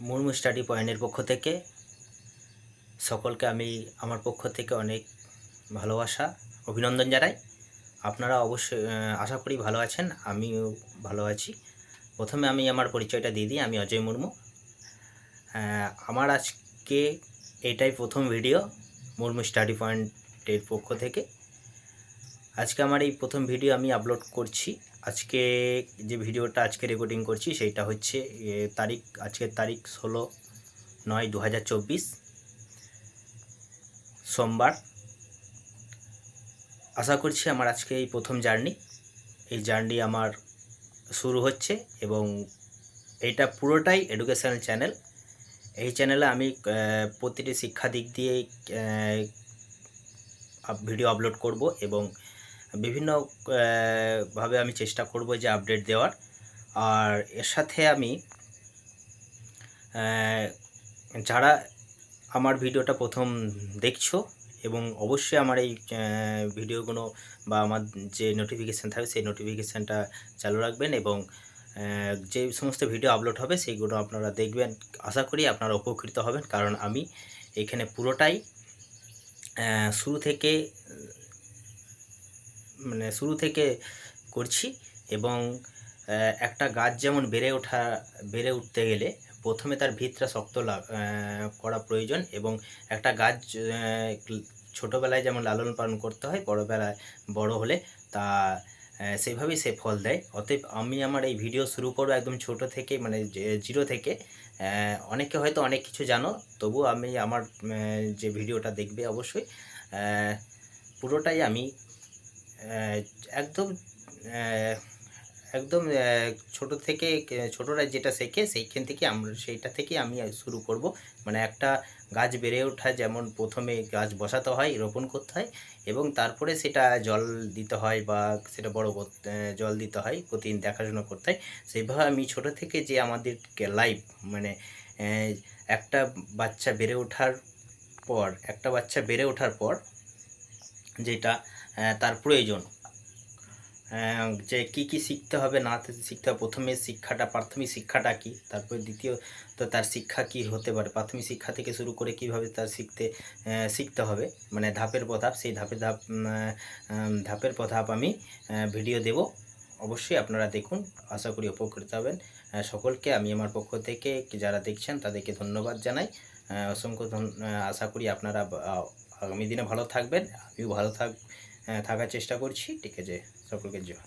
Murmu study পয়েন্টের পক্ষ থেকে সকলকে আমি আমার পক্ষ থেকে অনেক ভালোবাসা অভিনন্দন জানাই। আপনারা অবশ্যই আশা করি ভালো আছেন, আমিও ভালো আছি। প্রথমে আমি আমার পরিচয়টা দিয়ে দিই, আমি অজয় মুর্মু। আমার আজকে এটাই প্রথম ভিডিও মুর্মু স্টাডি পয়েন্টের পক্ষ থেকে। আজকে আমার এই প্রথম ভিডিও আমি আপলোড করছি। আজকে যে ভিডিওটা আজকে রেকর্ডিং করছি সেইটা হচ্ছে আজকের তারিখ 16/9/2024 সোমবার। আশা করছি আমার আজকে এই প্রথম এই জার্নি আমার শুরু হচ্ছে এবং এইটা পুরোটাই এডুকেশনাল চ্যানেল। এই চ্যানেলে আমি প্রতিটি শিক্ষা দিক দিয়ে ভিডিও আপলোড করব এবং বিভিন্ন ভাবে আমি চেষ্টা করব যে আপডেট দেওয়ার। আর এর সাথে আমি যারা আমার ভিডিওটা প্রথম দেখছো এবং অবশ্যই আমার এই ভিডিওগুলো বা আমার যে নোটিফিকেশান থাকবে সেই নোটিফিকেশানটা চালু রাখবেন এবং যে সমস্ত ভিডিও আপলোড হবে সেইগুলো আপনারা দেখবেন। আশা করি আপনারা উপকৃত হবেন, কারণ আমি এখানে পুরোটাই শুরু থেকে করছি। এবং একটা গাছ যেমন বেড়ে উঠতে গেলে প্রথমে তার ভিতটা শক্ত করা প্রয়োজন এবং একটা গাছ ছোটোবেলায় যেমন লালন পালন করতে হয়, বড় হলে তা সেইভাবেই সে ফল দেয়। অতএব আমি আমার এই ভিডিও শুরু করবো একদম ছোট থেকে, মানে জিরো থেকে। অনেকে হয়তো অনেক কিছু জানো, তবু আমি আমার যে ভিডিওটা দেখবে অবশ্যই পুরোটাই আমি একদম একদম ছোট থেকে ছোটরা যেটা শেখে সেইখান থেকে সেইটা থেকে আমি শুরু করব। মানে একটা গাছ বেড়ে ওঠা যেমন প্রথমে গাছ বসাতে হয়, রোপণ করতে হয় এবং তারপরে সেটা জল দিতে হয় বা সেটা বড় করতে জল দিতে হয়, প্রতিদিন দেখাশোনা করতে হয়। সেইভাবে আমি ছোট থেকে যে আমাদের লাইফ, মানে একটা বাচ্চা বেড়ে ওঠার পর যেটা তার প্রয়োজন, যে কি শিখতে হবে না শিখতে হবে। প্রথমে প্রাথমিক শিক্ষাটা কী, তারপরে দ্বিতীয়ত তার শিক্ষা কী হতে পারে, প্রাথমিক শিক্ষা থেকে শুরু করে কীভাবে তার শিখতে হবে, মানে ধাপের পর ধাপ। সেই ধাপের পর ধাপ আমি ভিডিও দেব। অবশ্যই আপনারা দেখুন, আশা করি উপকৃত হবেন। সকলকে আমি আমার পক্ষ থেকে যারা দেখছেন তাদেরকে ধন্যবাদ জানাই। অসংখ্য আশা করি আপনারা আগামী দিনে ভালো থাকবেন, আমিও ভালো থাকার চেষ্টা করছি। ঠিক আছে, সকলকে জয়।